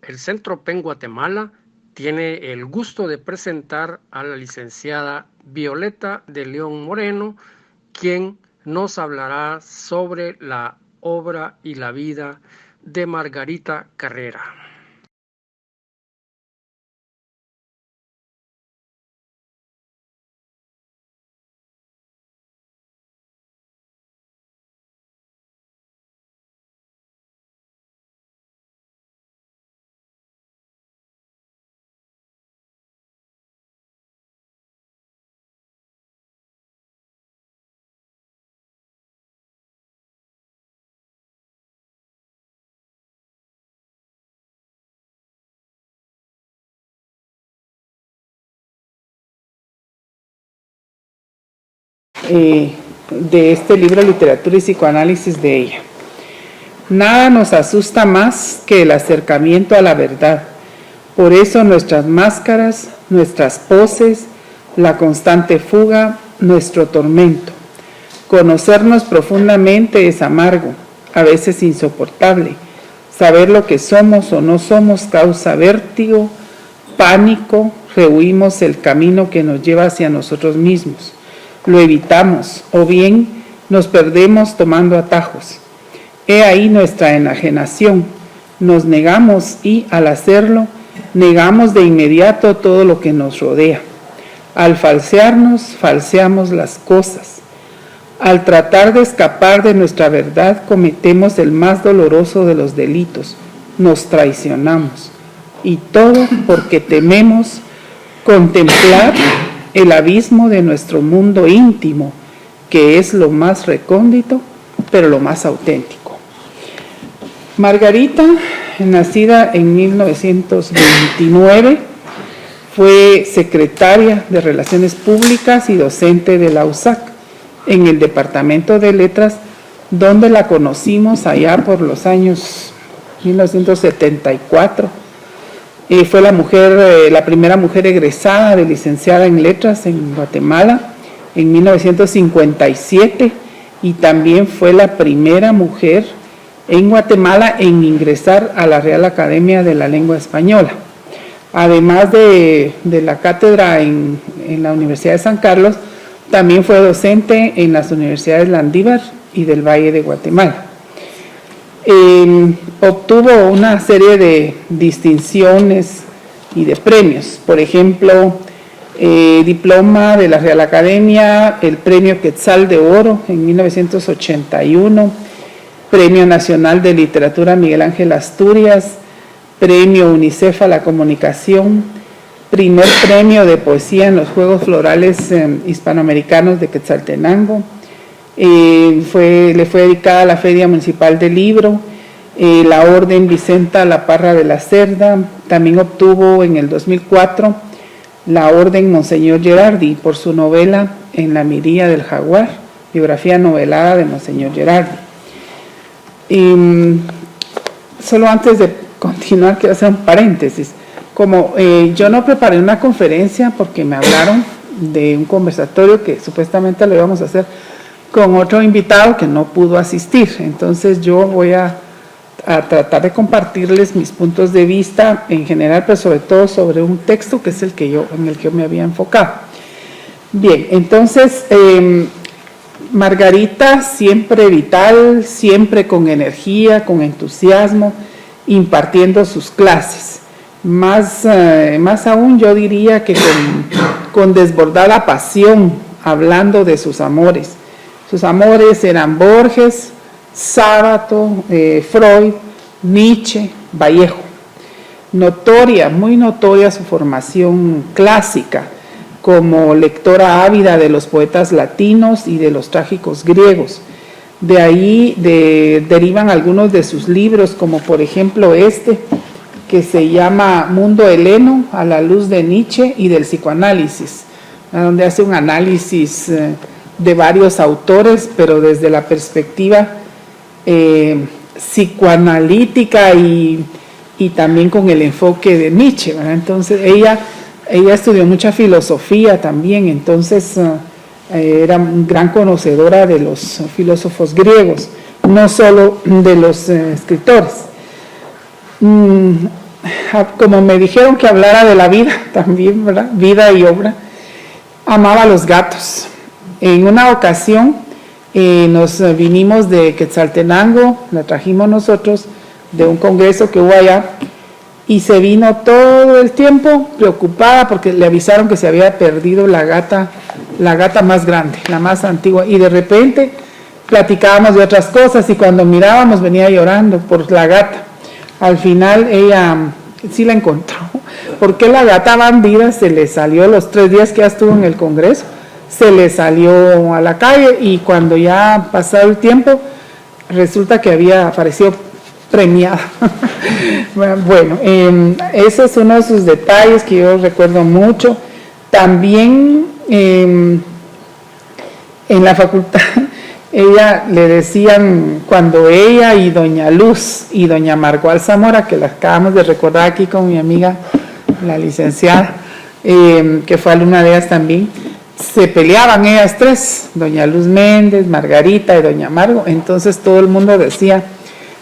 el Centro PEN Guatemala tiene el gusto de presentar a la licenciada Violeta de León Moreno, quien nos hablará sobre la obra y la vida de Margarita Carrera. De este libro Literatura y Psicoanálisis de ella. Nada nos asusta más que el acercamiento a la verdad. Por eso nuestras máscaras, nuestras poses, la constante fuga, nuestro tormento. Conocernos profundamente es amargo, a veces insoportable. Saber lo que somos o no somos causa vértigo, pánico, rehuimos el camino que nos lleva hacia nosotros mismos. Lo evitamos o bien nos perdemos tomando atajos. He ahí nuestra enajenación. Nos negamos y, al hacerlo, negamos de inmediato todo lo que nos rodea. Al falsearnos, falseamos las cosas. Al tratar de escapar de nuestra verdad, cometemos el más doloroso de los delitos. Nos traicionamos. Y todo porque tememos contemplar el abismo de nuestro mundo íntimo, que es lo más recóndito, pero lo más auténtico. Margarita, nacida en 1929, fue secretaria de Relaciones Públicas y docente de la USAC en el Departamento de Letras, donde la conocimos allá por los años 1974. Fue la primera mujer egresada de licenciada en letras en Guatemala en 1957 y también fue la primera mujer en Guatemala en ingresar a la Real Academia de la Lengua Española. Además de la cátedra en la Universidad de San Carlos, también fue docente en las universidades Landívar y del Valle de Guatemala. Obtuvo una serie de distinciones y de premios, por ejemplo, diploma de la Real Academia, el premio Quetzal de Oro en 1981, premio nacional de literatura Miguel Ángel Asturias, premio UNICEF a la comunicación, primer premio de poesía en los Juegos Florales Hispanoamericanos de Quetzaltenango. Le fue dedicada la Feria Municipal del Libro, la Orden Vicenta La Parra de la Cerda. También obtuvo en el 2004 la Orden Monseñor Gerardi por su novela En la Mirilla del Jaguar, biografía novelada de Monseñor Gerardi. Solo antes de continuar quiero hacer un paréntesis. Como yo no preparé una conferencia porque me hablaron de un conversatorio que supuestamente lo íbamos a hacer con otro invitado que no pudo asistir. Entonces yo voy a tratar de compartirles mis puntos de vista en general, pero sobre todo sobre un texto que es en el que yo me había enfocado. Bien, entonces Margarita siempre vital, siempre con energía, con entusiasmo, impartiendo sus clases. Más aún yo diría que con desbordada pasión, hablando de sus amores. Sus amores eran Borges, Sábato, Freud, Nietzsche, Vallejo. Muy notoria su formación clásica como lectora ávida de los poetas latinos y de los trágicos griegos. De ahí derivan algunos de sus libros, como por ejemplo que se llama Mundo Heleno, a la luz de Nietzsche y del psicoanálisis, donde hace un análisis de varios autores, pero desde la perspectiva psicoanalítica y también con el enfoque de Nietzsche, ¿verdad? Entonces ella estudió mucha filosofía también, entonces era gran conocedora de los filósofos griegos, no solo de los escritores. como me dijeron que hablara de la vida también, ¿verdad? Vida y obra, amaba a los gatos. En una ocasión nos vinimos de Quetzaltenango, la trajimos nosotros de un congreso que hubo allá, y se vino todo el tiempo preocupada porque le avisaron que se había perdido la gata más grande, la más antigua, y de repente platicábamos de otras cosas y cuando mirábamos venía llorando por la gata. Al final ella sí la encontró, porque la gata bandida se le salió los 3 días que ya estuvo en el congreso, se le salió a la calle y cuando ya pasado el tiempo resulta que había aparecido premiada. Bueno, ese es uno de sus detalles que yo recuerdo mucho. También en la facultad ella le decían, cuando ella y doña Luz y doña Margual Zamora, que la acabamos de recordar aquí con mi amiga la licenciada, que fue alumna de ellas también, se peleaban ellas 3, doña Luz Méndez, Margarita y doña Margo. Entonces todo el mundo decía,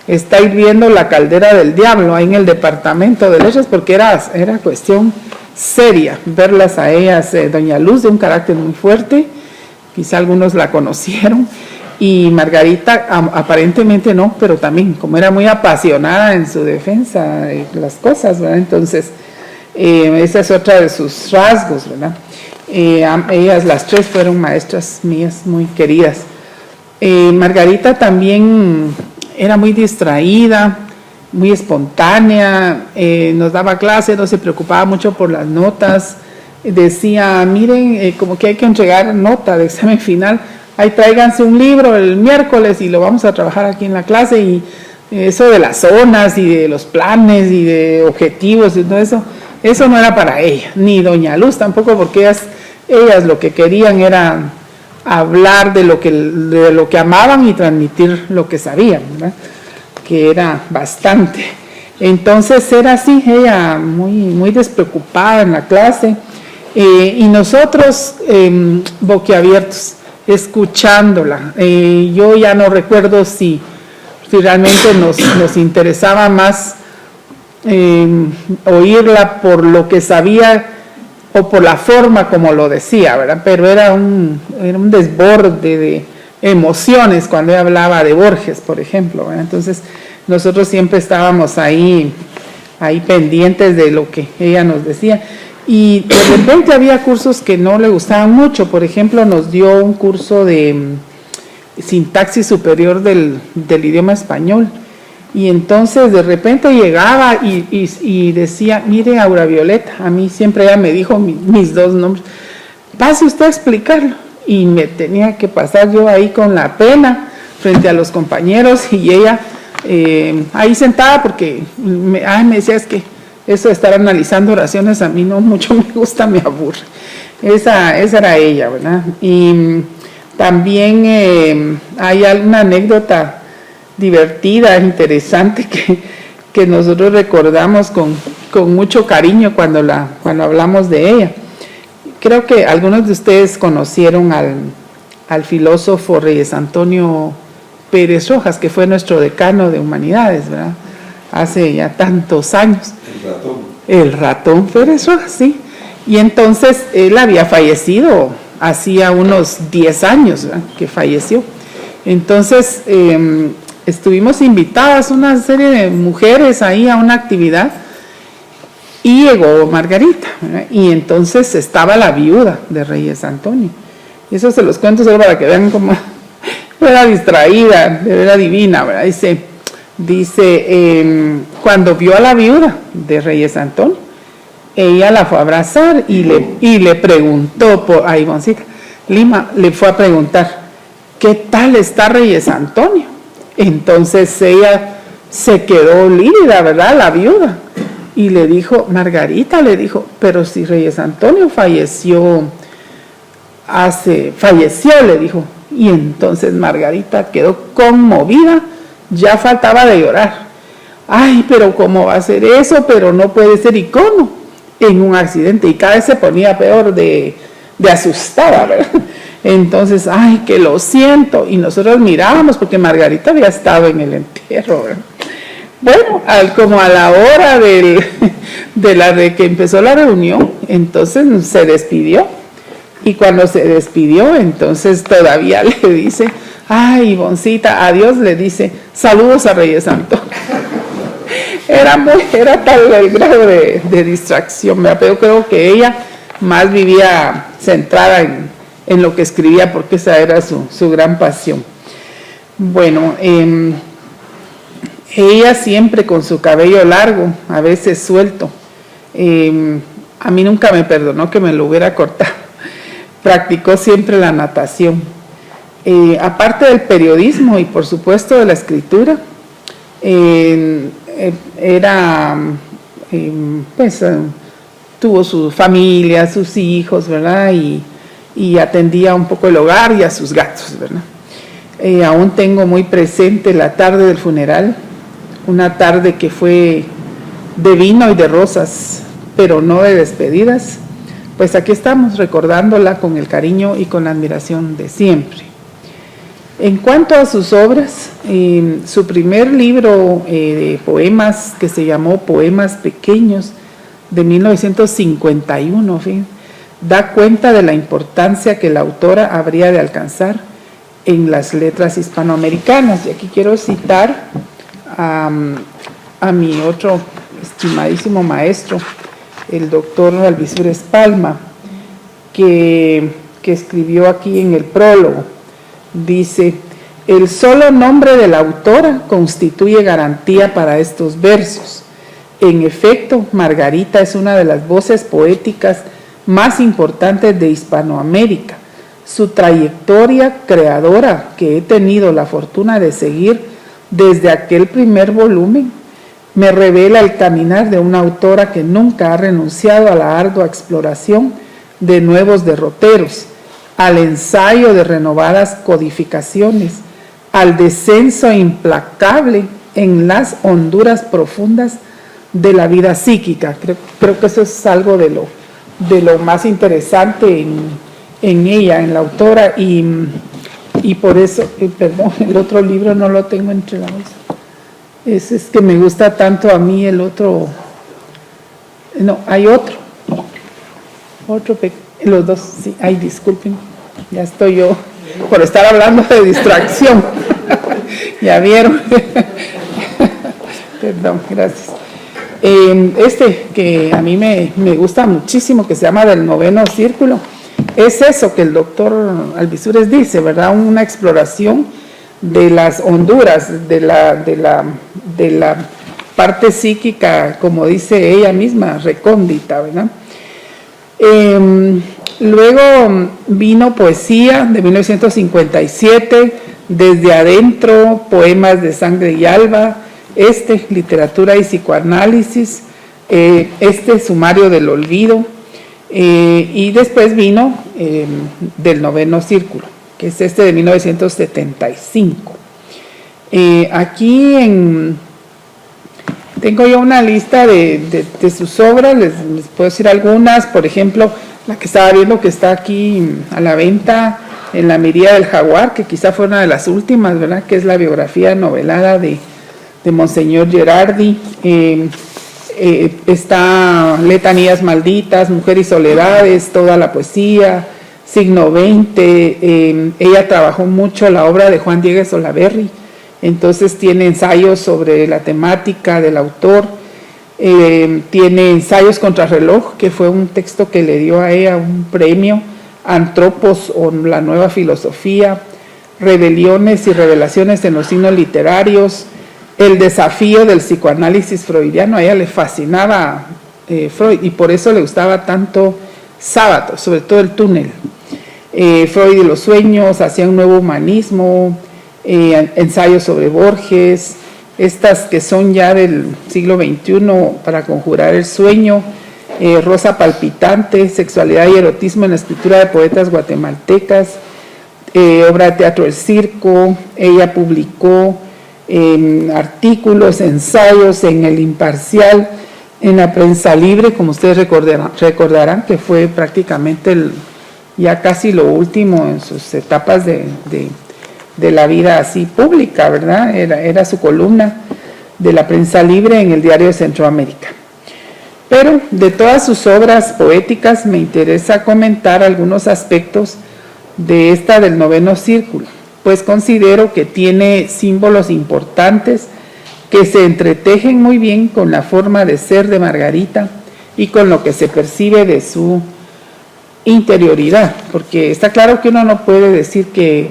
está hirviendo la caldera del diablo ahí en el departamento de leyes, porque era cuestión seria verlas a ellas. Doña Luz, de un carácter muy fuerte, quizá algunos la conocieron, y Margarita aparentemente no, pero también como era muy apasionada en su defensa de las cosas, ¿verdad? Entonces esa es otra de sus rasgos, ¿verdad? Ellas las 3 fueron maestras mías muy queridas. Margarita también era muy distraída, muy espontánea, nos daba clase, no se preocupaba mucho por las notas, decía, miren, como que hay que entregar nota de examen final, ahí tráiganse un libro el miércoles y lo vamos a trabajar aquí en la clase, y eso de las zonas y de los planes y de objetivos y todo eso no era para ella, ni doña Luz tampoco, porque ellas lo que querían era hablar de lo que amaban y transmitir lo que sabían, ¿verdad? Que era bastante. Entonces era así, ella muy, muy despreocupada en la clase, y nosotros boquiabiertos, escuchándola. Yo ya no recuerdo si realmente nos interesaba más oírla por lo que sabía o por la forma como lo decía, ¿verdad? Pero era un desborde de emociones cuando ella hablaba de Borges, por ejemplo, ¿verdad? Entonces nosotros siempre estábamos ahí pendientes de lo que ella nos decía, y de repente había cursos que no le gustaban mucho. Por ejemplo, nos dio un curso de sintaxis superior del idioma español, y entonces de repente llegaba y decía, mire, Aura Violeta, a mí siempre ella me dijo mis 2 nombres, pase usted a explicarlo, y me tenía que pasar yo ahí con la pena frente a los compañeros, y ella ahí sentada, porque me decía, es que eso de estar analizando oraciones a mí no mucho me gusta, me aburre. Esa era ella, ¿verdad? Y también hay alguna anécdota divertida, interesante, que nosotros recordamos con mucho cariño cuando hablamos de ella. Creo que algunos de ustedes conocieron al filósofo Reyes Antonio Pérez Rojas, que fue nuestro decano de humanidades, ¿verdad? Hace ya tantos años. El ratón Pérez Rojas, sí. Y entonces él había fallecido hacía unos 10 años, ¿verdad? Que falleció. Entonces estuvimos invitadas una serie de mujeres ahí a una actividad, y llegó Margarita, ¿verdad? Y entonces estaba la viuda de Reyes Antonio. Y eso se los cuento solo para que vean cómo era distraída, era divina, ¿verdad? Dice, cuando vio a la viuda de Reyes Antonio, ella la fue a abrazar y le preguntó a Ivoncita Lima, le fue a preguntar, ¿qué tal está Reyes Antonio? Entonces ella se quedó lívida, ¿verdad? La viuda. Y le dijo, Margarita, le dijo, pero si Reyes Antonio falleció, le dijo. Y entonces Margarita quedó conmovida, ya faltaba de llorar. Ay, pero ¿cómo va a ser eso? Pero no puede ser, ¿y cómo? En un accidente, y cada vez se ponía peor de asustada, ¿verdad? Entonces, ay, que lo siento. Y nosotros mirábamos, porque Margarita había estado en el entierro, ¿verdad? Bueno, como a la hora de que empezó la reunión, entonces se despidió. Y cuando se despidió, entonces todavía le dice, ay, Ivoncita, adiós, le dice, saludos a Reyes Santo. Era tal el grado de distracción, pero creo que ella más vivía centrada en lo que escribía, porque esa era su gran pasión. Bueno, ella siempre con su cabello largo, a veces suelto. A mí nunca me perdonó que me lo hubiera cortado. Practicó siempre la natación. Aparte del periodismo y por supuesto de la escritura, tuvo su familia, sus hijos, ¿verdad? Y atendía un poco el hogar y a sus gatos, ¿verdad? Aún tengo muy presente la tarde del funeral, una tarde que fue de vino y de rosas, pero no de despedidas. Pues aquí estamos recordándola con el cariño y con la admiración de siempre. En cuanto a sus obras, su primer libro de poemas, que se llamó Poemas Pequeños, de 1951, da cuenta de la importancia que la autora habría de alcanzar en las letras hispanoamericanas. Y aquí quiero citar a mi otro estimadísimo maestro, el doctor Alvisures Palma, que escribió aquí en el prólogo. Dice, el solo nombre de la autora constituye garantía para estos versos. En efecto, Margarita es una de las voces poéticas más importantes de Hispanoamérica. Su trayectoria creadora, que he tenido la fortuna de seguir desde aquel primer volumen, me revela el caminar de una autora que nunca ha renunciado a la ardua exploración de nuevos derroteros, al ensayo de renovadas codificaciones, al descenso implacable en las honduras profundas de la vida psíquica. Creo que eso es algo de lo más interesante en ella, en la autora, y por eso, perdón, el otro libro no lo tengo entre las manos. Es que me gusta tanto a mí el otro, no, hay otro, los dos, sí, ay, disculpen, ya estoy yo por estar hablando de distracción, ya vieron, perdón, gracias. Que a mí me gusta muchísimo, que se llama Del Noveno Círculo, es eso que el doctor Alvisures dice, ¿verdad? Una exploración de las honduras, de la parte psíquica, como dice ella misma, recóndita, ¿verdad? Luego vino Poesía de 1957, Desde Adentro, Poemas de Sangre y Alba, Literatura y Psicoanálisis, Sumario del Olvido, y después vino Del Noveno Círculo, que es de 1975. Aquí tengo yo una lista de sus obras, les puedo decir algunas, por ejemplo, la que estaba viendo que está aquí a la venta en la Miría del Jaguar, que quizá fue una de las últimas, ¿verdad? Que es la biografía novelada de Monseñor Gerardi. Está Letanías Malditas, Mujer y Soledades, toda la poesía, Siglo XX. Ella trabajó mucho la obra de Juan Diego Olaverri, entonces tiene ensayos sobre la temática del autor, tiene Ensayos contra reloj, que fue un texto que le dio a ella un premio, Antropos o la nueva filosofía, Rebeliones y revelaciones en los signos literarios, El desafío del psicoanálisis freudiano. A ella le fascinaba Freud y por eso le gustaba tanto Sábato, sobre todo el túnel. Freud y los sueños, hacia un nuevo humanismo, ensayos sobre Borges, estas que son ya del siglo XXI, Para conjurar el sueño, Rosa palpitante, Sexualidad y erotismo en la escritura de poetas guatemaltecas, obra de teatro El Circo. Ella publicó artículos, ensayos en El Imparcial, en la Prensa Libre, como ustedes recordarán, que fue prácticamente ya casi lo último en sus etapas de la vida así pública, ¿verdad? Era su columna. de la prensa libre en el Diario de Centroamérica. Pero de todas sus obras poéticas me interesa comentar algunos aspectos de esta del Noveno Círculo, pues considero que tiene símbolos importantes que se entretejen muy bien con la forma de ser de Margarita y con lo que se percibe de su interioridad, porque está claro que uno no puede decir que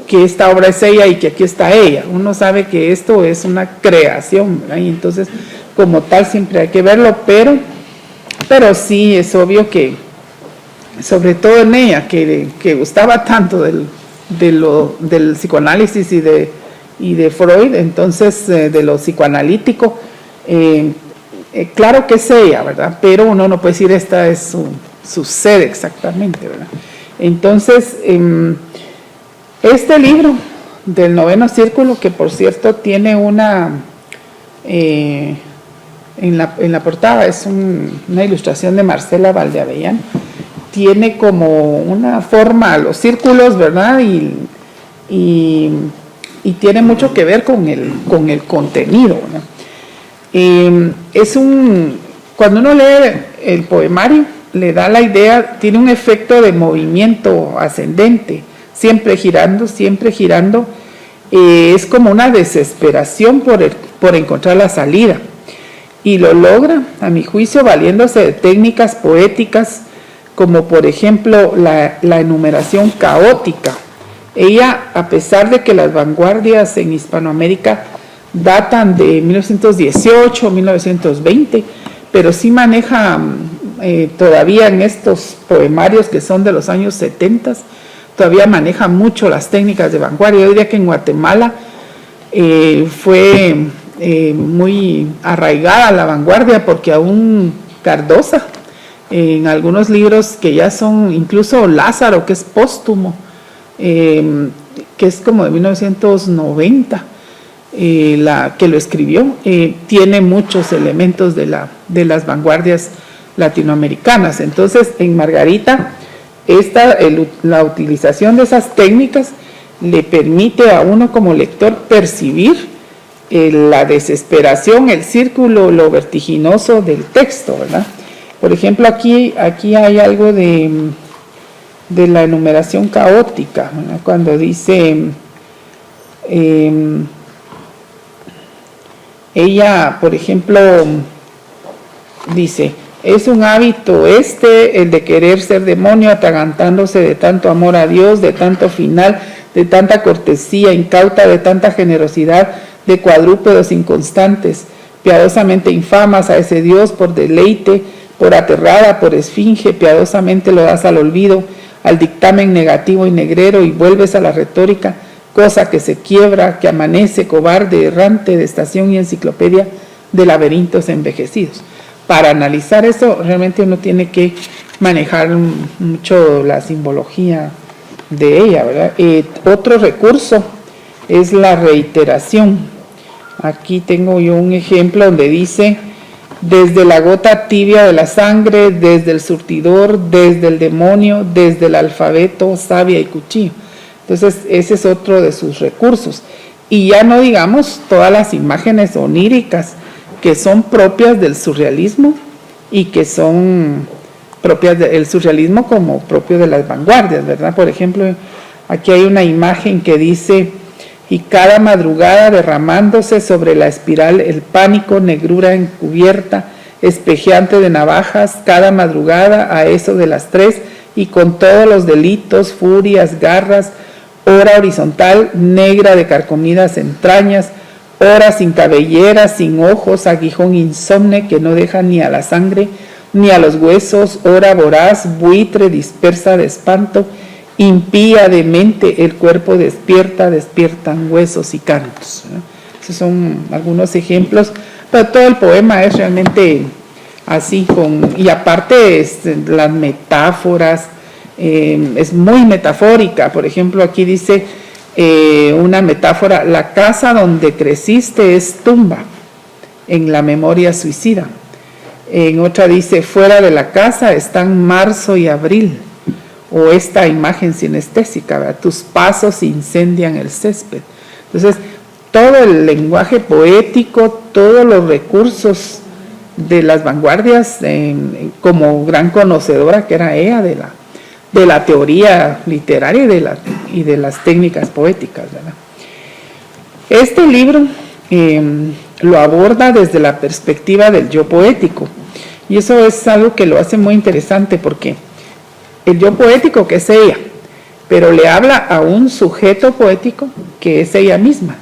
esta obra es ella y que aquí está ella. Uno sabe que esto es una creación, ¿verdad? Y entonces como tal siempre hay que verlo, pero sí es obvio que, sobre todo en ella, que gustaba tanto del psicoanálisis y de Freud, entonces de lo psicoanalítico, claro que es ella, ¿verdad? Pero uno no puede decir esta es su sede exactamente, ¿verdad? Entonces, este libro del Noveno Círculo, que por cierto tiene una, en la portada es una ilustración de Marcela Valdeavellán, tiene como una forma a los círculos, ¿verdad? Y tiene mucho que ver con el contenido, ¿verdad? Cuando uno lee el poemario, le da la idea, tiene un efecto de movimiento ascendente, siempre girando, es como una desesperación por encontrar la salida, y lo logra, a mi juicio, valiéndose de técnicas poéticas, como por ejemplo la enumeración caótica. Ella, a pesar de que las vanguardias en Hispanoamérica datan de 1918, 1920, pero sí maneja todavía en estos poemarios que son de los años 70, todavía maneja mucho las técnicas de vanguardia. Yo diría que en Guatemala fue muy arraigada la vanguardia, porque aún Cardosa, en algunos libros que ya son, incluso Lázaro, que es póstumo, que es como de 1990, que lo escribió, tiene muchos elementos de las vanguardias latinoamericanas. Entonces, en Margarita, la utilización de esas técnicas le permite a uno como lector percibir la desesperación, el círculo, lo vertiginoso del texto, ¿verdad? Por ejemplo, aquí hay algo de la enumeración caótica, ¿verdad? Cuando dice, ella, por ejemplo, dice: es un hábito el de querer ser demonio, atragantándose de tanto amor a Dios, de tanto final, de tanta cortesía incauta, de tanta generosidad, de cuadrúpedos inconstantes, piadosamente infamas a ese Dios por deleite, por aterrada, por esfinge, piadosamente lo das al olvido, al dictamen negativo y negrero, y vuelves a la retórica, cosa que se quiebra, que amanece, cobarde, errante, de estación y enciclopedia de laberintos envejecidos. Para analizar eso, realmente uno tiene que manejar mucho la simbología de ella, ¿verdad? Otro recurso es la reiteración. Aquí tengo yo un ejemplo donde dice: desde la gota tibia de la sangre, desde el surtidor, desde el demonio, desde el alfabeto, savia y cuchillo. Entonces, ese es otro de sus recursos. Y ya no digamos todas las imágenes oníricas que son propias del surrealismo y que son propias del surrealismo como propio de las vanguardias, ¿verdad? Por ejemplo, aquí hay una imagen que dice: y cada madrugada derramándose sobre la espiral el pánico, negrura encubierta, espejeante de navajas, cada madrugada a eso de las 3, y con todos los delitos, furias, garras, hora horizontal, negra de carcomidas entrañas, hora sin cabellera, sin ojos, aguijón insomne que no deja ni a la sangre ni a los huesos, hora voraz, buitre dispersa de espanto, impía de mente, el cuerpo despiertan huesos y cantos. Esos son algunos ejemplos, pero todo el poema es realmente así, y aparte las metáforas, es muy metafórica. Por ejemplo, aquí dice una metáfora: la casa donde creciste es tumba, en la memoria suicida. En otra dice: fuera de la casa están marzo y abril. O esta imagen sinestésica, ¿verdad? Tus pasos incendian el césped. Entonces, todo el lenguaje poético, todos los recursos de las vanguardias, como gran conocedora que era ella de la teoría literaria y de las técnicas poéticas, ¿verdad? Este libro lo aborda desde la perspectiva del yo poético, y eso es algo que lo hace muy interesante, porque el yo poético, que es ella, pero le habla a un sujeto poético que es ella misma.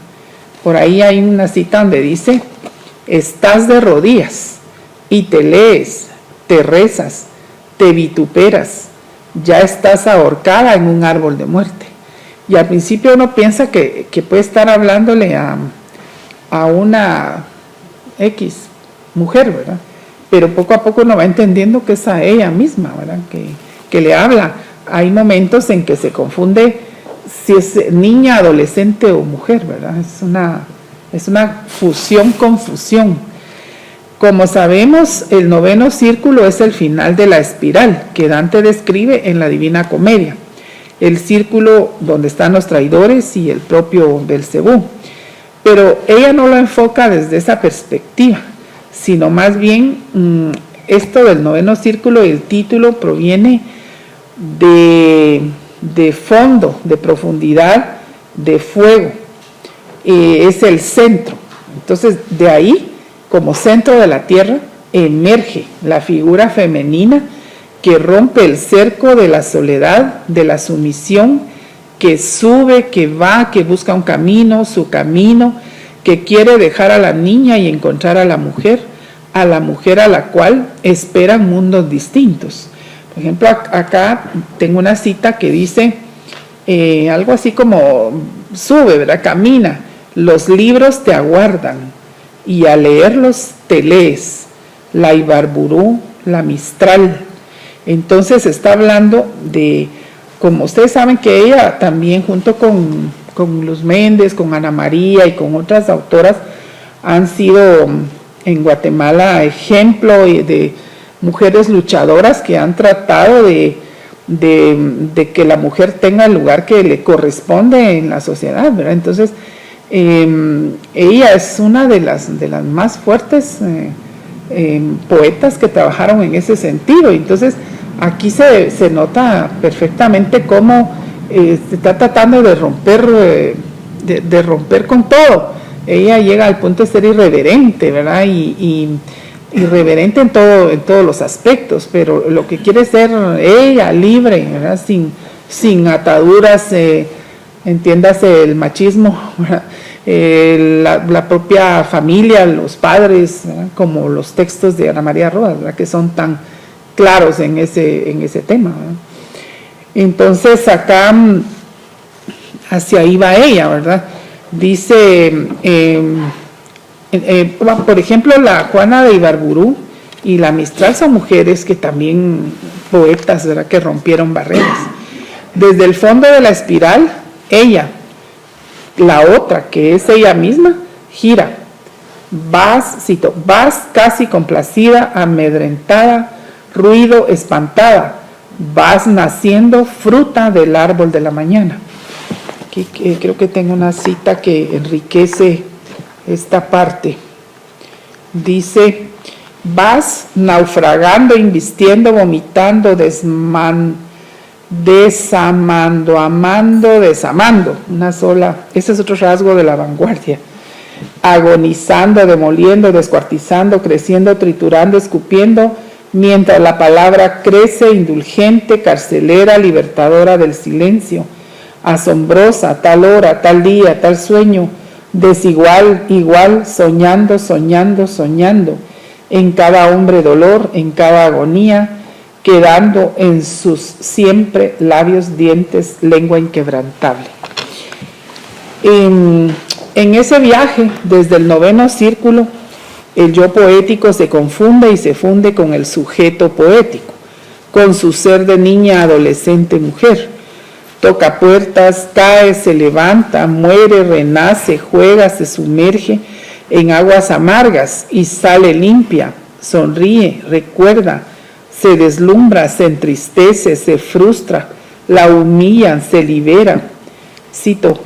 Por ahí hay una cita donde dice: estás de rodillas y te lees, te rezas, te vituperas, ya estás ahorcada en un árbol de muerte. Y al principio uno piensa que puede estar hablándole a una X mujer, ¿verdad? Pero poco a poco uno va entendiendo que es a ella misma, ¿verdad? Que le habla. Hay momentos en que se confunde si es niña, adolescente o mujer, ¿verdad? Es una fusión-confusión. Como sabemos, el noveno círculo es el final de la espiral que Dante describe en la Divina Comedia, el círculo donde están los traidores y el propio Belcebú. Pero ella no lo enfoca desde esa perspectiva, sino más bien esto del noveno círculo, el título proviene de fondo, de profundidad, de fuego. Es el centro. Entonces, de ahí, como centro de la tierra, emerge la figura femenina que rompe el cerco de la soledad, de la sumisión, que sube, que va, que busca un camino, su camino, que quiere dejar a la niña y encontrar a la mujer a la cual esperan mundos distintos. Por ejemplo, acá tengo una cita que dice algo así como: sube, ¿verdad? Camina, los libros te aguardan y al leerlos te lees, la Ibarburú, la Mistral. Entonces está hablando de, como ustedes saben que ella también junto con Luz Méndez, con Ana María y con otras autoras han sido en Guatemala ejemplo de mujeres luchadoras que han tratado de que la mujer tenga el lugar que le corresponde en la sociedad, ¿verdad? Entonces, ella es una de las más fuertes poetas que trabajaron en ese sentido. Entonces, aquí se nota perfectamente cómo se está tratando de romper con todo. Ella llega al punto de ser irreverente, ¿verdad? Y irreverente en todos los aspectos, pero lo que quiere ser ella, libre, ¿verdad? Sin ataduras, entiéndase el machismo, la propia familia, los padres, ¿verdad? Como los textos de Ana María Rodas, ¿verdad? Que son tan claros en ese tema, ¿verdad? Entonces acá hacia ahí va ella, ¿verdad? Dice, por ejemplo, la Juana de Ibarburú y la Mistral son mujeres que también poetas, ¿verdad? Que rompieron barreras. Desde el fondo de la espiral, ella, la otra, que es ella misma, gira. Vas casi complacida, amedrentada, ruido, espantada. Vas naciendo fruta del árbol de la mañana. Aquí creo que tengo una cita que enriquece esta parte. Dice: vas naufragando, invistiendo, vomitando, desamando, amando, desamando. Una sola, ese es otro rasgo de la vanguardia. Agonizando, demoliendo, descuartizando, creciendo, triturando, escupiendo, mientras la palabra crece, indulgente, carcelera, libertadora del silencio, asombrosa, tal hora, tal día, tal sueño, desigual, igual, soñando, soñando, soñando, en cada hombre dolor, en cada agonía, quedando en sus siempre labios, dientes, lengua inquebrantable. En ese viaje, desde el noveno círculo, el yo poético se confunde y se funde con el sujeto poético, con su ser de niña, adolescente, mujer. Toca puertas, cae, se levanta, muere, renace, juega, se sumerge en aguas amargas y sale limpia, sonríe, recuerda, se deslumbra, se entristece, se frustra, la humillan, se libera. Cito: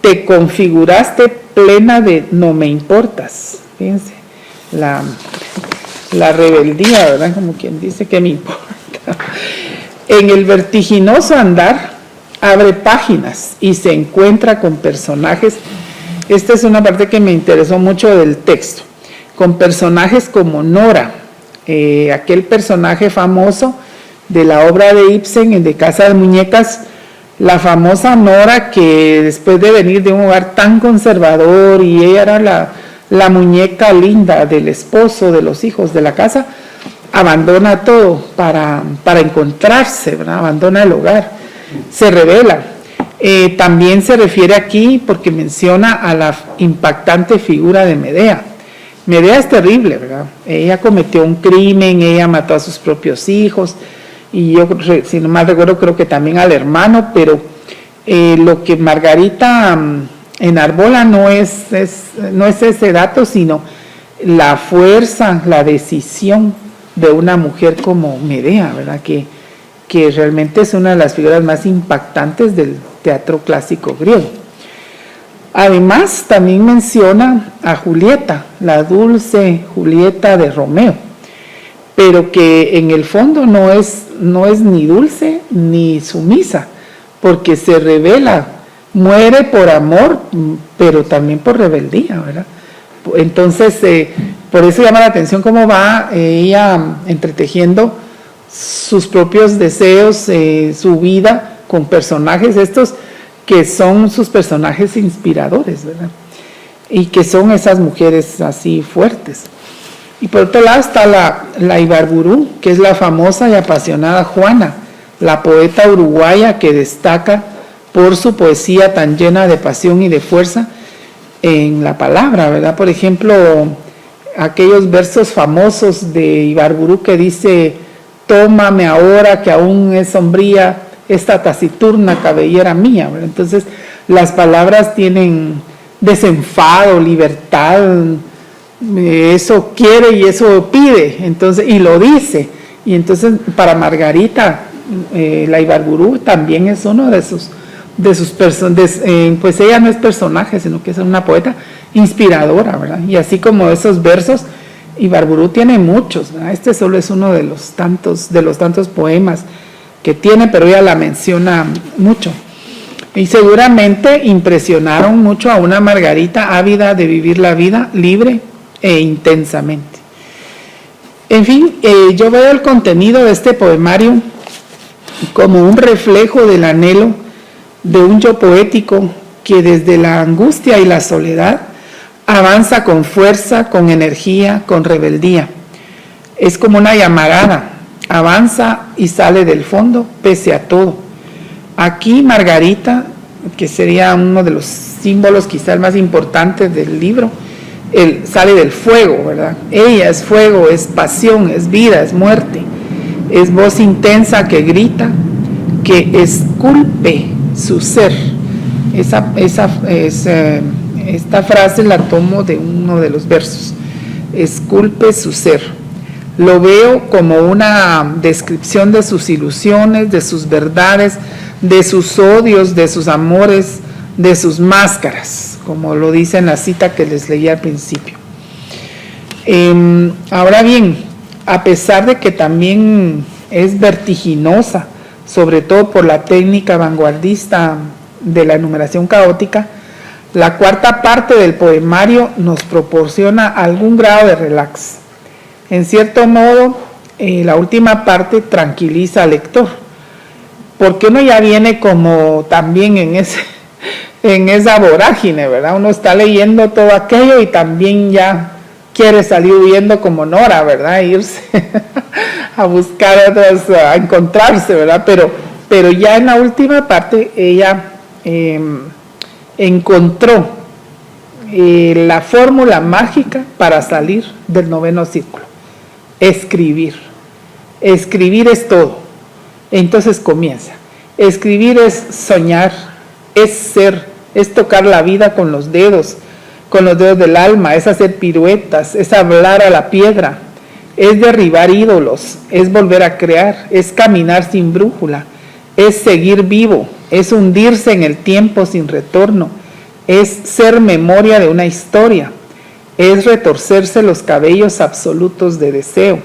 te configuraste plena de no me importas. Fíjense, la rebeldía, ¿verdad? Como quien dice que me importa. En el vertiginoso andar, abre páginas y se encuentra con personajes. Esta es una parte que me interesó mucho del texto. Con personajes como Nora, aquel personaje famoso de la obra de Ibsen, de Casa de Muñecas, la famosa Nora, que después de venir de un hogar tan conservador y ella era la muñeca linda del esposo, de los hijos de la casa, abandona todo para encontrarse, ¿verdad? Abandona el hogar, se revela. También se refiere aquí porque menciona a la impactante figura de Medea. Medea es terrible, ¿verdad? Ella cometió un crimen, ella mató a sus propios hijos, y yo, si no mal recuerdo, creo que también al hermano, pero lo que Margarita enarbola no es ese dato, sino la fuerza, la decisión de una mujer como Medea, ¿verdad? Que realmente es una de las figuras más impactantes del teatro clásico griego. Además, también menciona a Julieta, la dulce Julieta de Romeo, pero que en el fondo no es ni dulce ni sumisa, porque se revela, muere por amor, pero también por rebeldía, ¿verdad? Entonces, por eso llama la atención cómo va ella entretejiendo sus propios deseos, su vida con personajes estos que son sus personajes inspiradores, ¿verdad? Y que son esas mujeres así fuertes. Y por otro lado está la Ibarburu, que es la famosa y apasionada Juana, la poeta uruguaya que destaca por su poesía tan llena de pasión y de fuerza en la palabra, ¿verdad? Por ejemplo, aquellos versos famosos de Ibarburu que dice: tómame ahora que aún es sombría esta taciturna cabellera mía, ¿verdad? Entonces las palabras tienen desenfado, libertad, eso quiere y eso pide, entonces, y lo dice. Y entonces para Margarita, la Ibarburu también es uno de sus personajes, pues ella no es personaje, sino que es una poeta inspiradora, ¿verdad? Y así como esos versos, Ibarburu tiene muchos, ¿verdad? Este solo es uno de los tantos poemas que tiene, pero ella la menciona mucho. Y seguramente impresionaron mucho a una Margarita ávida de vivir la vida libre e intensamente. En fin, yo veo el contenido de este poemario como un reflejo del anhelo de un yo poético que desde la angustia y la soledad avanza con fuerza, con energía, con rebeldía. Es como una llamarada, avanza y sale del fondo pese a todo. Aquí Margarita, que sería uno de los símbolos quizás más importantes del libro, sale del fuego, ¿verdad? Ella es fuego, es pasión, es vida, es muerte, es voz intensa que grita, que esculpe su ser. Esta frase la tomo de uno de los versos: esculpe su ser. Lo veo como una descripción de sus ilusiones, de sus verdades, de sus odios, de sus amores, de sus máscaras, como lo dice en la cita que les leí al principio. Ahora bien, a pesar de que también es vertiginosa, sobre todo por la técnica vanguardista de la enumeración caótica, la cuarta parte del poemario nos proporciona algún grado de relax. En cierto modo, la última parte tranquiliza al lector, porque uno ya viene como también en esa vorágine, ¿verdad? Uno está leyendo todo aquello y también ya quiere salir huyendo como Nora, ¿verdad? Irse a buscar otras, a encontrarse, ¿verdad? Pero ya en la última parte ella encontró la fórmula mágica para salir del noveno círculo: escribir. Escribir es todo. Entonces comienza. Escribir es soñar, es ser, es tocar la vida con los dedos del alma, es hacer piruetas, es hablar a la piedra, es derribar ídolos, es volver a crear, es caminar sin brújula, es seguir vivo, es hundirse en el tiempo sin retorno, es ser memoria de una historia, es retorcerse los cabellos absolutos de deseo,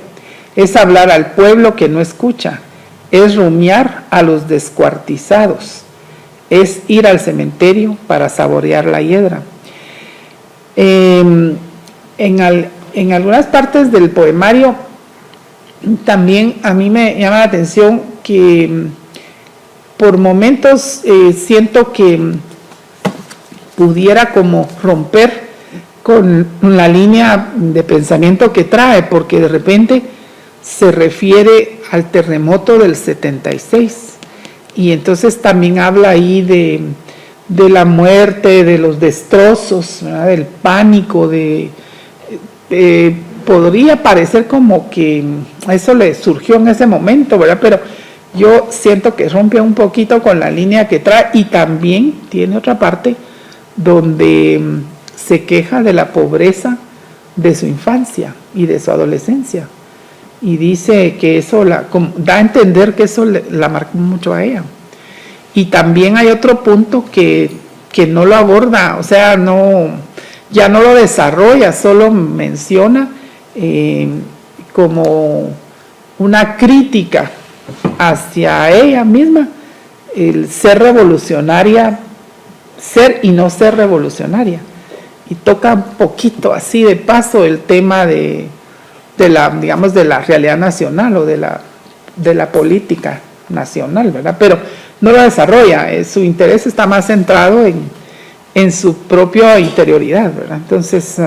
es hablar al pueblo que no escucha, es rumiar a los descuartizados, es ir al cementerio para saborear la hiedra. En algunas partes del poemario también a mí me llama la atención que por momentos siento que pudiera como romper con la línea de pensamiento que trae, porque de repente se refiere al terremoto del 76 y entonces también habla ahí de la muerte, de los destrozos, ¿verdad? Del pánico, podría parecer como que eso le surgió en ese momento, ¿verdad? Pero yo siento que rompe un poquito con la línea que trae y también tiene otra parte donde se queja de la pobreza de su infancia y de su adolescencia y dice que eso da a entender que eso la marcó mucho a ella. Y también hay otro punto que no lo aborda, o sea, ya no lo desarrolla, solo menciona como una crítica hacia ella misma, el ser revolucionaria, ser y no ser revolucionaria. Y toca un poquito así de paso el tema de la realidad nacional o de la política nacional, ¿verdad? Pero no lo desarrolla, su interés está más centrado en su propia interioridad, ¿verdad? Entonces,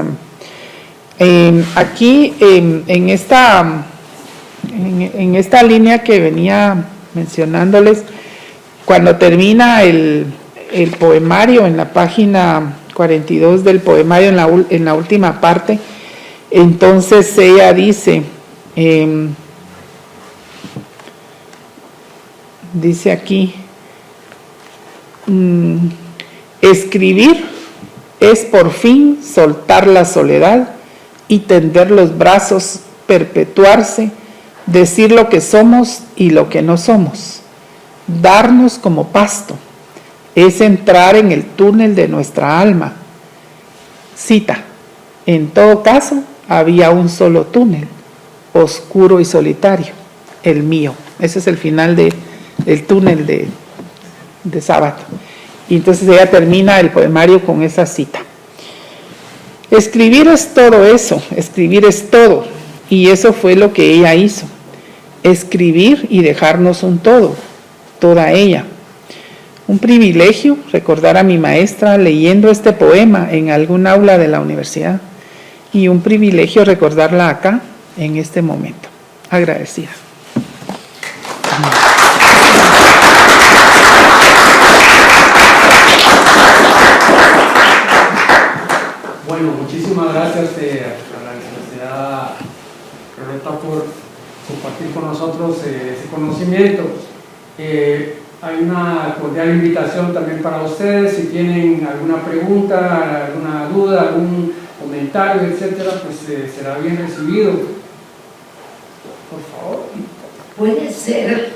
aquí en esta línea que venía mencionándoles, cuando termina el poemario en la página 42 del poemario, en la última parte, entonces ella dice, dice aquí, escribir es por fin soltar la soledad y tender los brazos, perpetuarse, decir lo que somos y lo que no somos, darnos como pasto, es entrar en el túnel de nuestra alma. Cita, en todo caso, había un solo túnel, oscuro y solitario, el mío. Ese es el final del túnel de Sábato. Y entonces ella termina el poemario con esa cita. Escribir es todo eso, escribir es todo, y eso fue lo que ella hizo. Escribir y dejarnos un todo, toda ella. Un privilegio recordar a mi maestra leyendo este poema en algún aula de la universidad y un privilegio recordarla acá en este momento. Agradecida. Bueno, muchísimas gracias a la licenciada Violeta por compartir con nosotros ese conocimiento. Hay una cordial invitación también para ustedes, si tienen alguna pregunta, alguna duda, algún comentario, etcétera, pues será bien recibido. Por favor. Puede ser,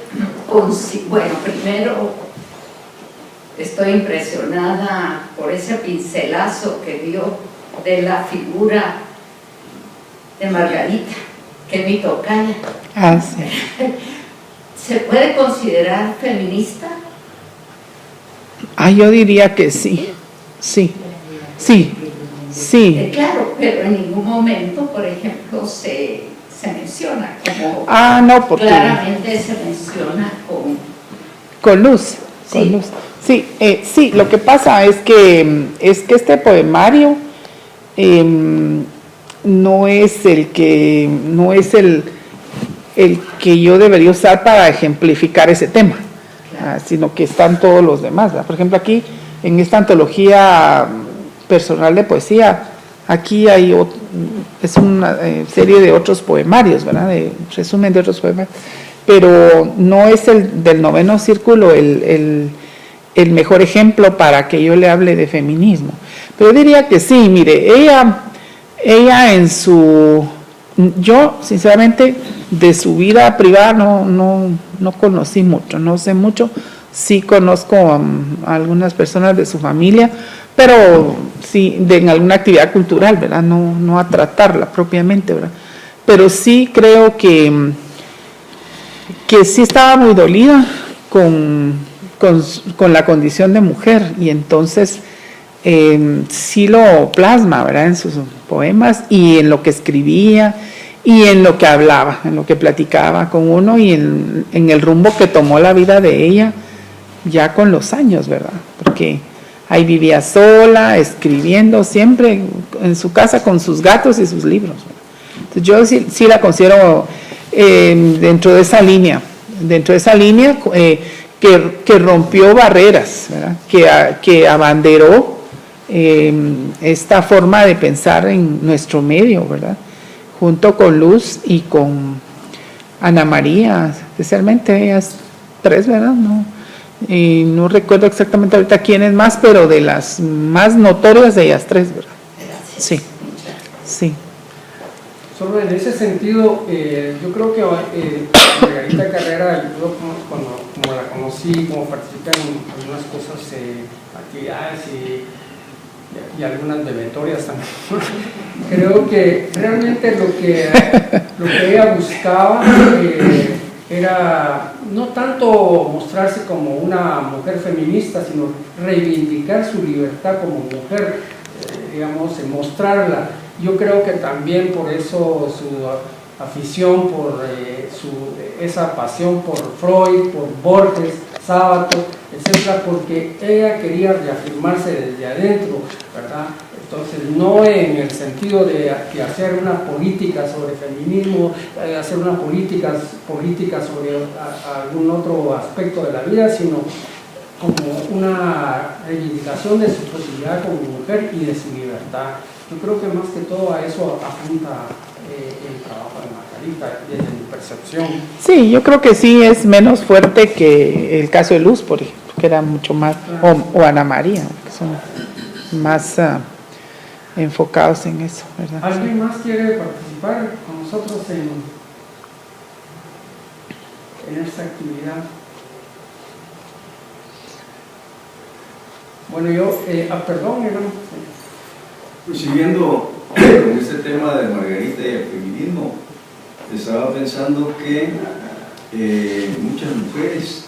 bueno, primero estoy impresionada por ese pincelazo que dio de la figura de Margarita, que es mi tocaya. Ah, sí. ¿Se puede considerar feminista? Ah, yo diría que sí, sí, sí, sí. Claro, pero en ningún momento, por ejemplo, se menciona como... Ah, no, porque... Claramente se menciona con luz, con sí. luz. Sí, sí, lo que pasa es que este poemario no es el que yo debería usar para ejemplificar ese tema, claro. Sino que están todos los demás, ¿verdad? Por ejemplo, aquí en esta antología personal de poesía, aquí es una serie de otros poemarios, ¿verdad? De resumen de otros poemarios, pero no es el del noveno círculo el mejor ejemplo para que yo le hable de feminismo. Pero yo diría que sí, mire, ella en su... Yo, sinceramente, de su vida privada no conocí mucho, no sé mucho sí conozco a algunas personas de su familia, pero sí en alguna actividad cultural, ¿verdad? No a tratarla propiamente, ¿verdad? Pero sí creo que sí estaba muy dolida con la condición de mujer, y entonces sí lo plasma, ¿verdad? En sus poemas y en lo que escribía y en lo que hablaba, en lo que platicaba con uno, y en el rumbo que tomó la vida de ella ya con los años, ¿verdad? Porque ahí vivía sola, escribiendo, siempre en su casa con sus gatos y sus libros, ¿verdad? Entonces yo sí la considero dentro de esa línea que rompió barreras, ¿verdad? Que abanderó esta forma de pensar en nuestro medio, ¿verdad? Junto con Luz y con Ana María, especialmente ellas tres, ¿verdad? Y no recuerdo exactamente ahorita quiénes más, pero de las más notorias de ellas tres, ¿verdad? Sí, sí. Solo en ese sentido, yo creo que Margarita Carrera, yo como la conocí, como participé en algunas cosas, actividades y algunas bebetorias también, creo que realmente lo que ella buscaba era no tanto mostrarse como una mujer feminista, sino reivindicar su libertad como mujer, digamos, mostrarla. Yo creo que también por eso su afición, por esa pasión por Freud, por Borges, Sábato, etcétera, porque ella quería reafirmarse desde adentro, ¿verdad? Entonces, no en el sentido de hacer una política sobre feminismo, hacer una política sobre algún otro aspecto de la vida, sino como una reivindicación de su posibilidad como mujer y de su libertad. Yo creo que más que todo a eso apunta el trabajo de Margarita, desde mi percepción. Sí, yo creo que sí es menos fuerte que el caso de Luz, por ejemplo, que era mucho más, o Ana María, que son más enfocados en eso, ¿verdad? ¿Alguien más quiere participar con nosotros en esta actividad? Bueno, yo, perdón, hermano. Pues siguiendo con este tema de Margarita y el feminismo, estaba pensando que muchas mujeres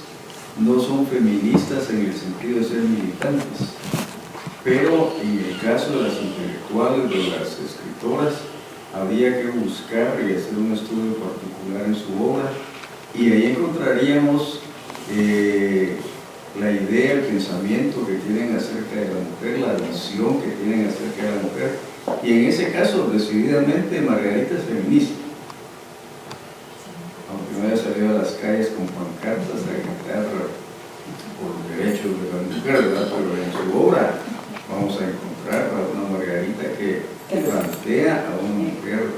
no son feministas en el sentido de ser militantes, pero en el caso de las intelectuales, de las escritoras, habría que buscar y hacer un estudio particular en su obra, y ahí encontraríamos la idea, el pensamiento que tienen acerca de la mujer, la visión que tienen acerca de la mujer, y en ese caso, decididamente, Margarita es feminista, aunque no haya salido a las calles con pancartas a gritar por los derechos de la mujer, ¿verdad? Pero en su obra vamos a encontrar a una Margarita que plantea a una mujer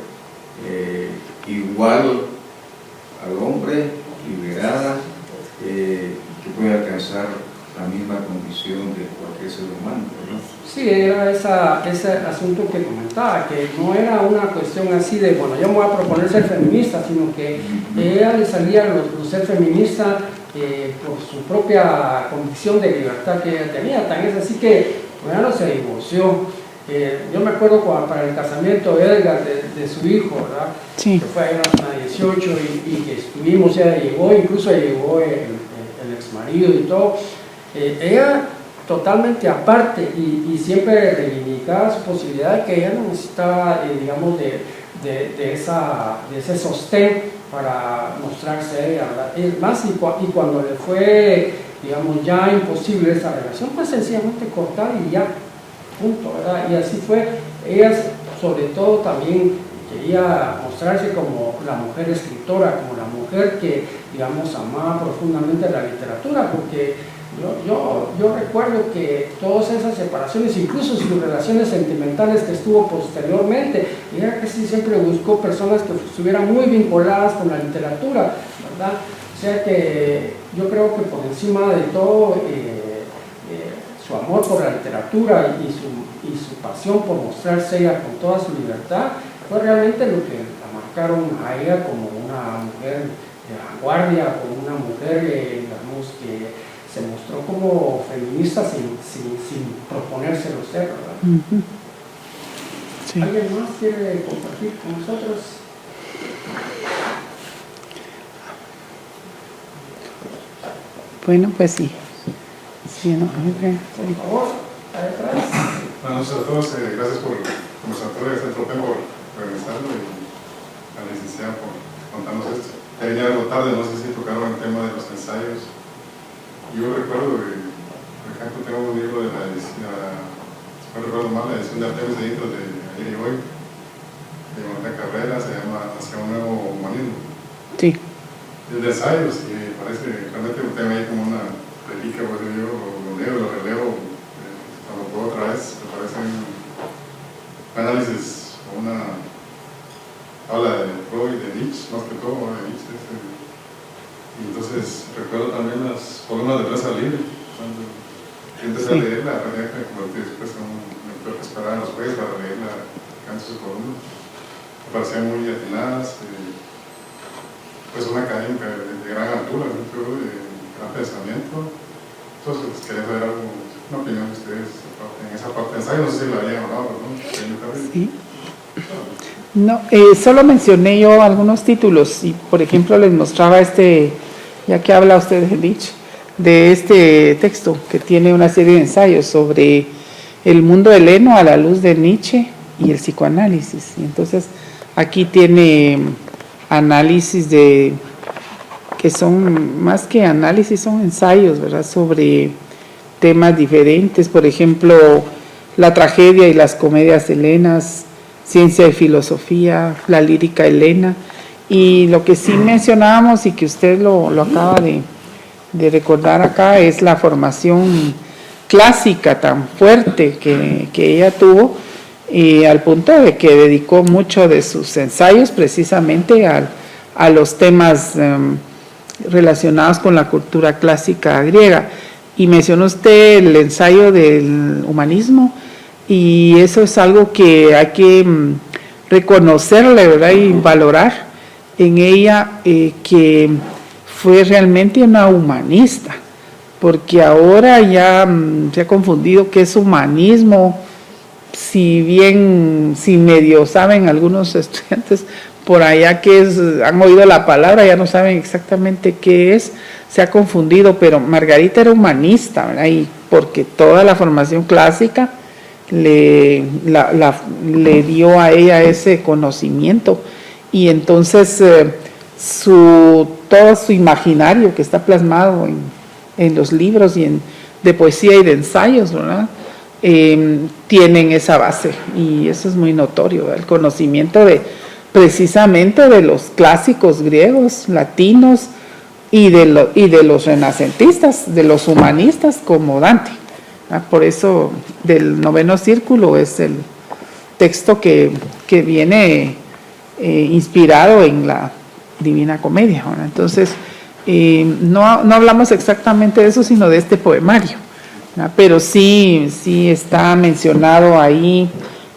igual al hombre, liberada, que puede alcanzar la misma condición de cualquier ser humano, ¿no? Sí, era ese asunto que comentaba, que no era una cuestión así de, bueno, yo me voy a proponer ser feminista, sino que ella le salía lo ser feminista por su propia convicción de libertad que ella tenía. Tan es así que, bueno, se divorció. Yo me acuerdo para el casamiento de Edgar, de su hijo, ¿verdad? Sí. Que fue a 18 y que estuvimos, ella llegó, incluso llegó el ex marido y todo. Ella totalmente aparte y siempre reivindicaba su posibilidad de que ella no necesitaba, digamos, de ese sostén para mostrarse ella, ¿verdad? Es más, y cuando le fue, digamos, ya imposible esa relación, pues sencillamente cortar y ya, punto, ¿verdad? Y así fue. Ella, sobre todo, también quería mostrarse como la mujer escritora, como la mujer que, digamos, amaba profundamente la literatura, porque yo recuerdo que todas esas separaciones, incluso sus relaciones sentimentales que estuvo posteriormente, ella casi siempre buscó personas que estuvieran muy vinculadas con la literatura, ¿verdad? O sea que yo creo que por encima de todo, su amor por la literatura y su pasión por mostrarse ella con toda su libertad, fue realmente lo que la marcaron a ella como una mujer de vanguardia, como una mujer, digamos, que se mostró como feminista sin proponérselo ser, ¿verdad? Ujú. Sí. ¿Alguien más quiere compartir con nosotros? Bueno, pues sí. Sí, no, Por favor, ahí atrás. Buenas noches a todos, gracias por conversatorio de Centro PEN por organizarlo y a la licenciada por contarnos esto. Ya venía algo tarde, no sé si tocaron el tema de los ensayos. Yo recuerdo que, por ejemplo, tengo un libro de la edición, si no recuerdo mal, la edición de Artemis Editors de ayer y hoy, de una carrera, se llama Hacia un nuevo humanismo. sí. Es de ensayos y parece realmente un tema ahí como una reliquia, por eso yo lo leo, lo releo, cuando puedo otra vez, me parece un análisis, habla de Freud, de Nietzsche, más que todo, de Nietzsche. Y entonces recuerdo también las columnas de Prensa Libre, cuando yo empecé a leerla, la realidad que me convertí después en me tuve que esperar a los jueves para leerla, en sus columnas. Me parecían muy atinadas, pues una académica de gran altura, de gran pensamiento. Entonces quería saber algo, una opinión de ustedes en esa parte de ensayo, no sé si la habían hablado, ¿no? Sí. No, solo mencioné yo algunos títulos y, por ejemplo, les mostraba ya que habla usted de Nietzsche, de este texto que tiene una serie de ensayos sobre el mundo heleno a la luz de Nietzsche y el psicoanálisis. Y entonces aquí tiene análisis que son más que análisis, son ensayos, ¿verdad?, sobre temas diferentes, por ejemplo, la tragedia y las comedias helenas, ciencia y filosofía, la lírica helena, y lo que sí mencionábamos y que usted lo acaba de recordar acá es la formación clásica tan fuerte que ella tuvo, al punto de que dedicó mucho de sus ensayos precisamente a los temas relacionados con la cultura clásica griega. Y mencionó usted el ensayo del humanismo, y eso es algo que hay que reconocerle, ¿verdad?, y valorar en ella, que fue realmente una humanista, porque ahora ya se ha confundido qué es humanismo. Si medio saben algunos estudiantes por allá han oído la palabra, ya no saben exactamente qué es, se ha confundido, pero Margarita era humanista, ¿verdad? Y porque toda la formación clásica le dio a ella ese conocimiento, y entonces todo su imaginario que está plasmado en los libros de poesía y de ensayos, ¿verdad?, tienen esa base, y eso es muy notorio, ¿verdad?, el conocimiento precisamente de los clásicos griegos, latinos, y de los renacentistas, de los humanistas como Dante, ¿verdad? Por eso del Noveno Círculo es el texto que viene inspirado en la Divina Comedia, ¿verdad? Entonces no hablamos exactamente de eso, sino de este poemario, ¿verdad? Pero sí está mencionado ahí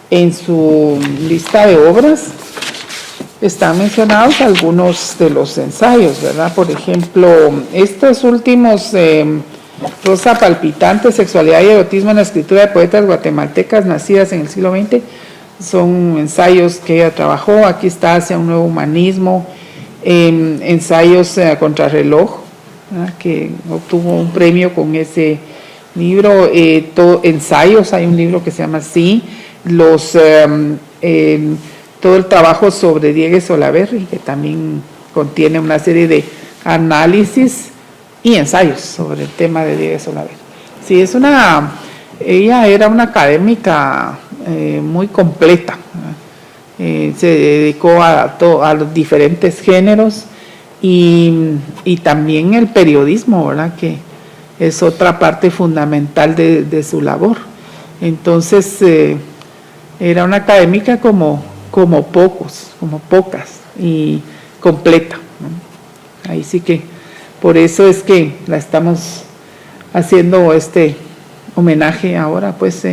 en su lista de obras. Están mencionados algunos de los ensayos, ¿verdad? Por ejemplo, estos últimos, Rosa Palpitante, Sexualidad y Erotismo en la escritura de poetas guatemaltecas nacidas en el siglo XX, son ensayos que ella trabajó. Aquí está Hacia un nuevo humanismo, ensayos contrarreloj, ¿verdad?, que obtuvo un premio con ese libro. Ensayos, hay un libro que se llama así, todo el trabajo sobre Diegues Olaverri, que también contiene una serie de análisis y ensayos sobre el tema de Diegues Olaverri. Sí, ella era una académica muy completa, se dedicó a los diferentes géneros, y también el periodismo, ¿verdad?, que es otra parte fundamental de su labor. Entonces, era una académica como pocas, y completa, ¿no? Ahí sí que, por eso es que la estamos haciendo este homenaje ahora, pues,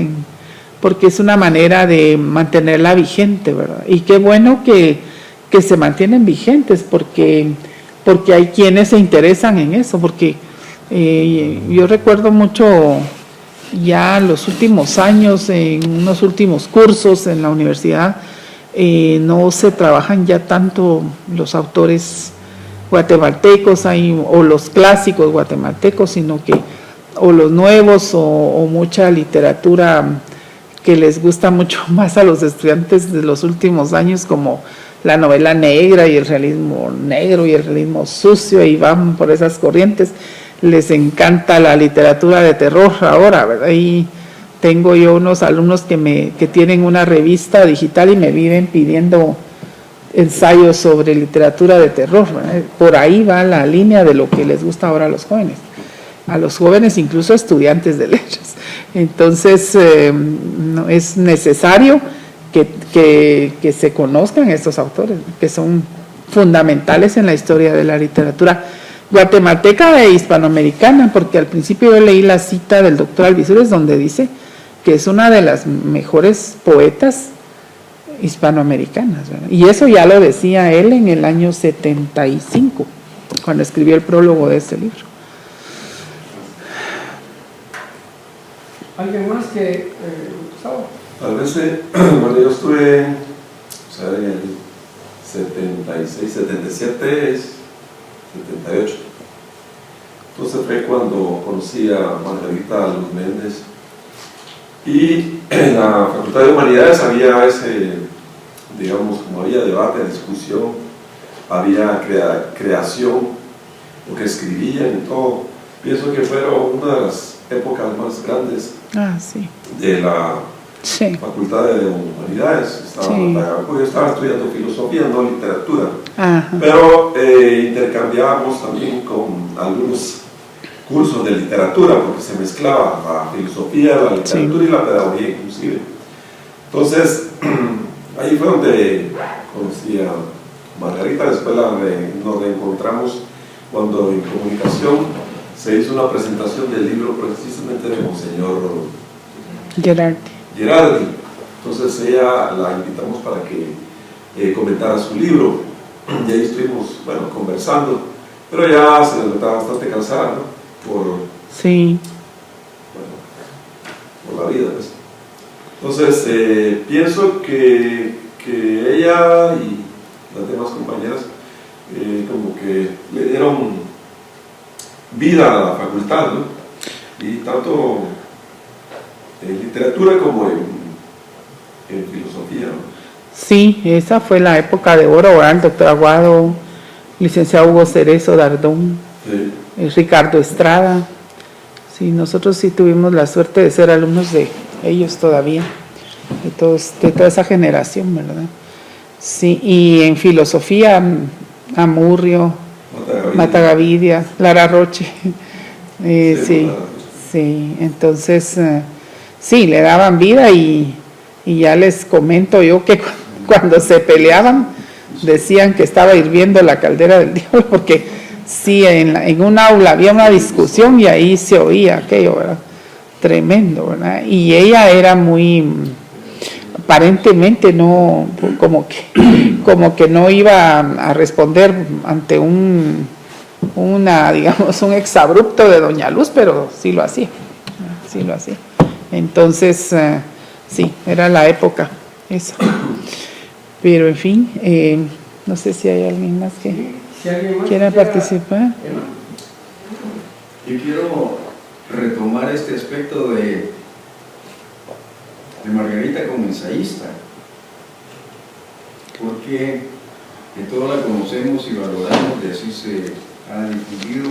porque es una manera de mantenerla vigente, ¿verdad? Y qué bueno que se mantienen vigentes, porque hay quienes se interesan en eso, porque Yo recuerdo mucho ya los últimos años, en unos últimos cursos en la universidad, no se trabajan ya tanto los autores guatemaltecos o los clásicos guatemaltecos, sino que o los nuevos o mucha literatura que les gusta mucho más a los estudiantes de los últimos años, como la novela negra y el realismo negro y el realismo sucio, y van por esas corrientes. Les encanta la literatura de terror ahora, ¿verdad? Y tengo yo unos alumnos que tienen una revista digital y me viven pidiendo ensayos sobre literatura de terror, ¿verdad? Por ahí va la línea de lo que les gusta ahora a los jóvenes incluso estudiantes de letras. Entonces no, es necesario que se conozcan estos autores, que son fundamentales en la historia de la literatura guatemalteca e hispanoamericana, porque al principio yo leí la cita del doctor Alvisures donde dice que es una de las mejores poetas hispanoamericanas, ¿verdad? Y eso ya lo decía él en el año 75, cuando escribió el prólogo de este libro. ¿Alguien más que Gustavo? Tal vez, bueno, yo estuve, o sea, en el 76, 77, 78. Entonces fue cuando conocí a Margarita Luz Méndez. Y en la Facultad de Humanidades había digamos, como había debate, discusión, había creación, lo que escribían y todo. Pienso que fueron una de las épocas más grandes de la Facultad de Humanidades. Yo estaba estudiando filosofía, no literatura. Ajá. Pero intercambiábamos también con algunos cursos de literatura, porque se mezclaba la filosofía, la literatura y la pedagogía inclusive. Entonces, ahí fue donde conocí a Margarita. Después nos reencontramos cuando en comunicación se hizo una presentación del libro precisamente de Monseñor Gerardi. Entonces ella la invitamos para que comentara su libro, y ahí estuvimos, bueno, conversando, pero ya se notaba bastante cansada, ¿no? Por la vida, pues. Entonces pienso que ella y las demás compañeras como que le dieron vida a la facultad, ¿no? Y tanto en literatura como en filosofía, ¿no? Sí, esa fue la época de oro, ¿verdad? El doctor Aguado, licenciado Hugo Cerezo Dardón, Ricardo Estrada. Sí, nosotros sí tuvimos la suerte de ser alumnos de ellos todavía, de toda esa generación, ¿verdad? Sí, y en filosofía, Amurrio, Matagavidia, Lara Roche, sí, entonces sí, le daban vida, y ya les comento yo que cuando se peleaban decían que estaba hirviendo la caldera del diablo, porque sí, en un aula había una discusión y ahí se oía aquello, ¿verdad? Tremendo, ¿verdad? Y ella era muy, aparentemente no, como que no iba a responder ante un exabrupto de Doña Luz, pero sí lo hacía. Entonces, sí, era la época esa. Pero en fin, no sé si hay alguien más que quiera participar. Yo quiero retomar este aspecto de Margarita como ensayista, porque que todos la conocemos y valoramos, y así se ha difundido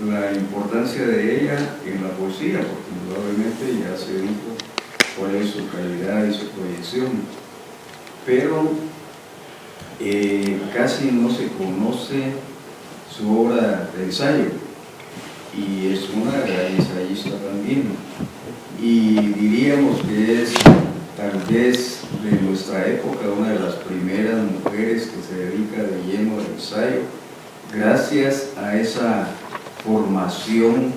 la importancia de ella en la poesía, porque indudablemente ya se dijo cuál es su calidad y su proyección, pero casi no se conoce su obra de ensayo, y es una gran ensayista también, y diríamos que es tal vez de nuestra época una de las primeras mujeres que se dedica de lleno al ensayo, gracias a esa formación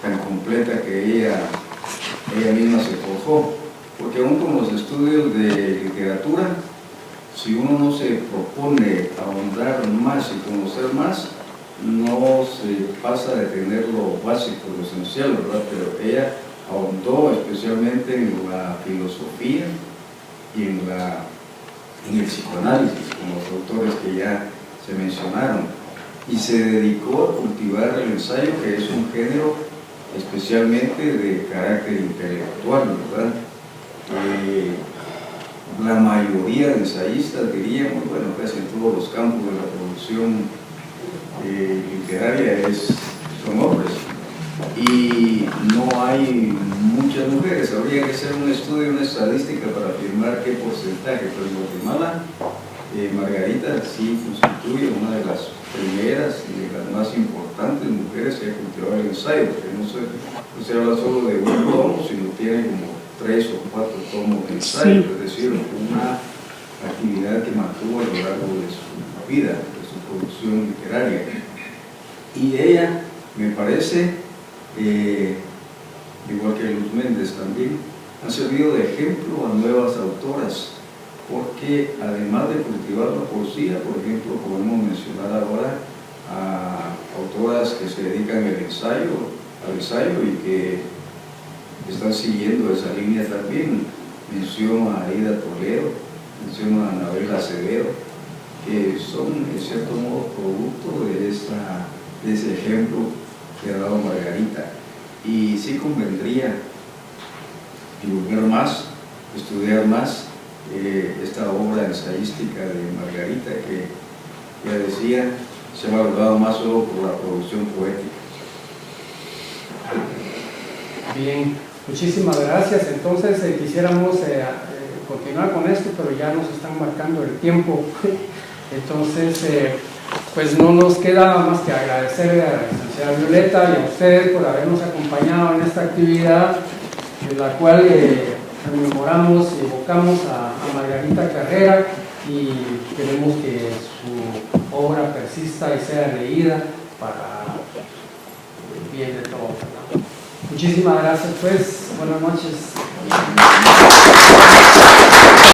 tan completa que ella misma se forjó, porque aún con los estudios de literatura, si uno no se propone ahondar más y conocer más, no se pasa de tener lo básico, lo esencial, ¿verdad? Pero ella ahondó especialmente en la filosofía y en el psicoanálisis, con los autores que ya se mencionaron, y se dedicó a cultivar el ensayo, que es un género especialmente de carácter intelectual, ¿verdad? La mayoría de ensayistas, diríamos, bueno, casi en todos los campos de la producción literaria son hombres, y no hay muchas mujeres. Habría que hacer un estudio, una estadística para afirmar qué porcentaje, pero en Guatemala Margarita sí constituye una de las primeras y de las más importantes mujeres que ha cultivado el ensayo, porque no se habla solo de un tomo, sino tiene como 3 o 4 tomos de ensayo, es decir, una actividad que mantuvo a lo largo de su vida, de su producción literaria. Y ella, me parece, igual que Luz Méndez también, han servido de ejemplo a nuevas autoras, porque además de cultivar la poesía, por ejemplo, podemos mencionar ahora a autoras que se dedican al ensayo y que están siguiendo esa línea también. Menciono a Aida Toledo, menciono a Anabel Acevedo, que son en cierto modo producto de ese ejemplo que ha dado Margarita. Y sí convendría divulgar más, estudiar más esta obra ensayística de Margarita, que ya decía, se ha valorado más solo por la producción poética. Bien, muchísimas gracias. Entonces quisiéramos continuar con esto, pero ya nos están marcando el tiempo. Entonces, pues no nos queda más que agradecerle a la licenciada Violeta y a usted por habernos acompañado en esta actividad, en la cual rememoramos y evocamos a Margarita Carrera, y queremos que su obra persista y sea leída para el bien de todos, ¿no? Muchísimas gracias, pues. Buenas noches.